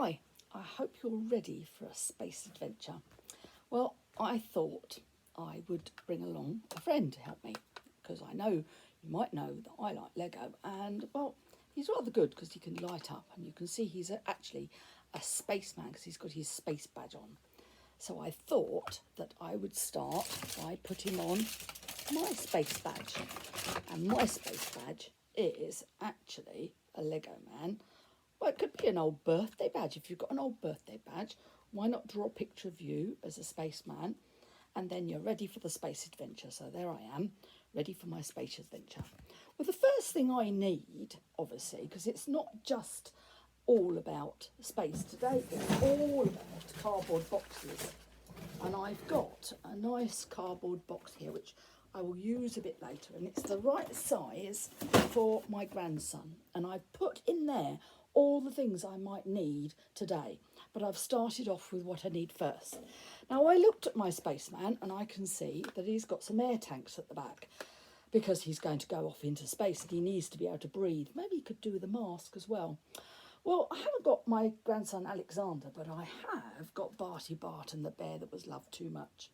Hi, I hope you're ready for a space adventure. Well, I thought I would bring along a friend to help me because I know you might know that I like Lego and, well, he's rather good because he can light up and you can see he's actually a spaceman because he's got his space badge on. So I thought that I would start by putting on my space badge. And my space badge is actually a Lego man. Well, it could be an old birthday badge. If you've got an old birthday badge, why not draw a picture of you as a spaceman and then you're ready for the space adventure. So there I am, ready for my space adventure. Well, the first thing I need, obviously, because it's not just all about space today, it's all about cardboard boxes. And I've got a nice cardboard box here, which I will use a bit later, and it's the right size for my grandson. And I've put in there all the things I might need today, but I've started off with what I need first. Now, I looked at my spaceman and I can see that he's got some air tanks at the back because he's going to go off into space and he needs to be able to breathe. Maybe he could do with a mask as well. Well, I haven't got my grandson Alexander, but I have got Barty Barton, the bear that was loved too much.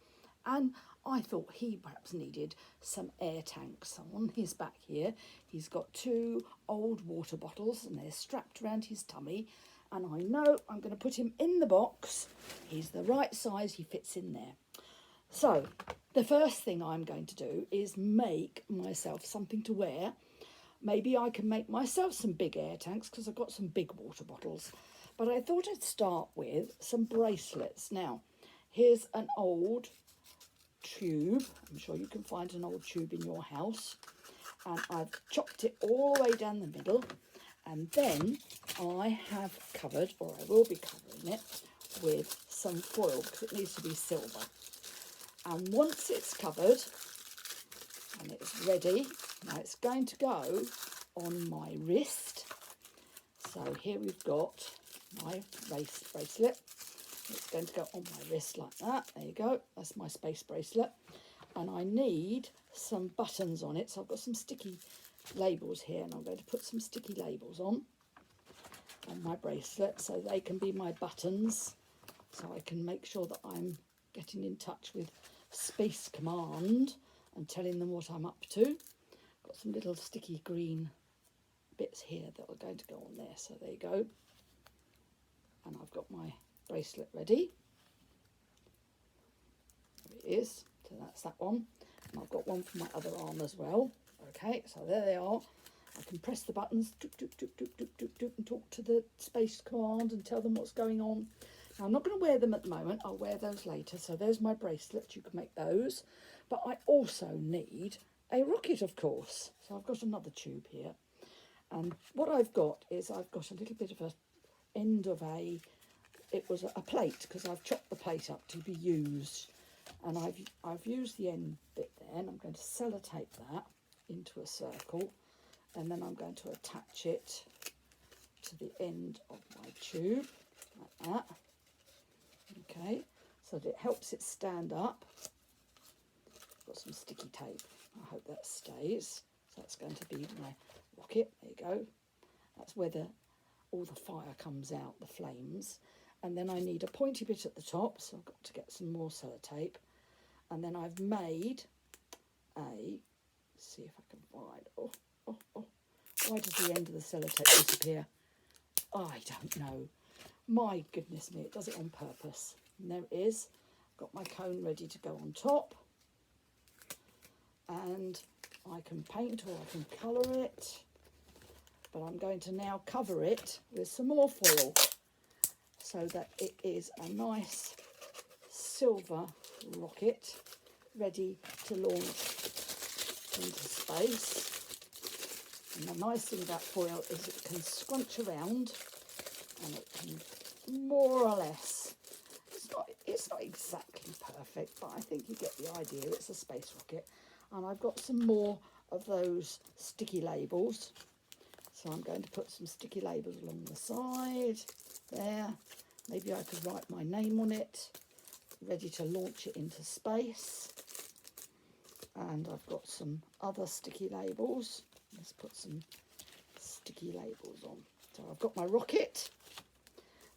And I thought he perhaps needed some air tanks. So on his back here, he's got 2 old water bottles and they're strapped around his tummy. And I know I'm going to put him in the box. He's the right size, he fits in there. So the first thing I'm going to do is make myself something to wear. Maybe I can make myself some big air tanks because I've got some big water bottles. But I thought I'd start with some bracelets. Now, here's an old tube. I'm sure you can find an old tube in your house. And I've chopped it all the way down the middle. And then I have covered, or I will be covering it, with some foil because it needs to be silver. And once it's covered and it's ready, now it's going to go on my wrist. So here we've got my bracelet. It's going to go on my wrist like that. There you go. That's my space bracelet. And I need some buttons on it. So I've got some sticky labels here and I'm going to put some sticky labels on my bracelet so they can be my buttons. So I can make sure that I'm getting in touch with Space Command and telling them what I'm up to. Got some little sticky green bits here that are going to go on there. So there you go. And I've got my bracelet ready. There it is. So that's that one. And I've got one for my other arm as well. Okay, so there they are. I can press the buttons doop, doop, doop, doop, doop, doop, doop, and talk to the Space Command and tell them what's going on. Now, I'm not going to wear them at the moment. I'll wear those later. So there's my bracelet. You can make those. But I also need a rocket, of course. So I've got another tube here. And what I've got is I've got a little bit of a end of it was a plate because I've chopped the plate up to be used. And I've used the end bit there and I'm going to sellotape that into a circle. And then I'm going to attach it to the end of my tube like that. Okay, so that it helps it stand up. Got some sticky tape. I hope that stays. So that's going to be my rocket. There you go. That's where all the fire comes out, the flames. And then I need a pointy bit at the top, so I've got to get some more sellotape. And then I've made see if I can find, why does the end of the sellotape disappear? I don't know. My goodness me, it does it on purpose. And there it is. Got my cone ready to go on top. And I can paint or I can colour it. But I'm going to now cover it with some more foil so that it is a nice silver rocket ready to launch into space. And the nice thing about foil is it can scrunch around and it can more or less, it's not exactly perfect, but I think you get the idea. It's a space rocket. And I've got some more of those sticky labels. So I'm going to put some sticky labels along the side there. Maybe I could write my name on it, ready to launch it into space. And I've got some other sticky labels. Let's put some sticky labels on. So I've got my rocket.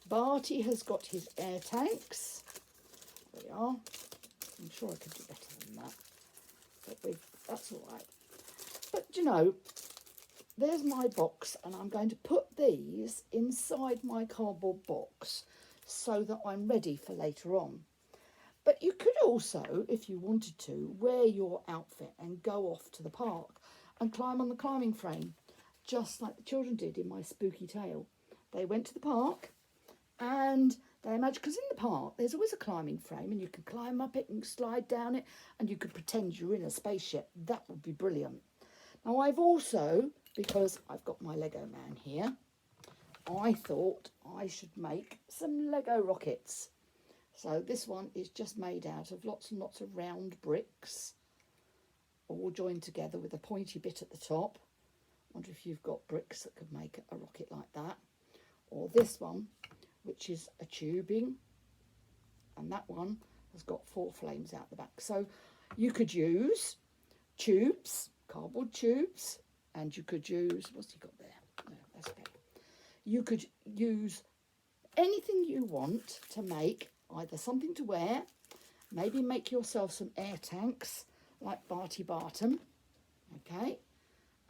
Barty has got his air tanks. There we are. I'm sure I could do better than that, but that's all right. But you know, there's my box, and I'm going to put these inside my cardboard box so that I'm ready for later on. But you could also, if you wanted to, wear your outfit and go off to the park and climb on the climbing frame, just like the children did in my spooky tale. They went to the park and they imagined, because in the park there's always a climbing frame and you can climb up it and slide down it and you could pretend you're in a spaceship. That would be brilliant. Now I've also, because I've got my Lego man here, I thought I should make some Lego rockets. So this one is just made out of lots and lots of round bricks, all joined together with a pointy bit at the top. Wonder if you've got bricks that could make a rocket like that. Or this one, which is a tubing, and that one has got 4 flames out the back. So you could use tubes, cardboard tubes, and you could use, what's he got there? No, that's better. You could use anything you want to make either something to wear, maybe make yourself some air tanks like Barty Barton, okay,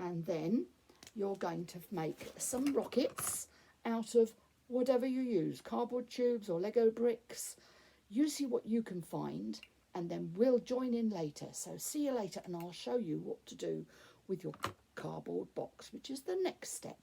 and then you're going to make some rockets out of whatever you use, cardboard tubes or Lego bricks. You see what you can find, and then we'll join in later. So see you later, and I'll show you what to do with your cardboard box, which is the next step.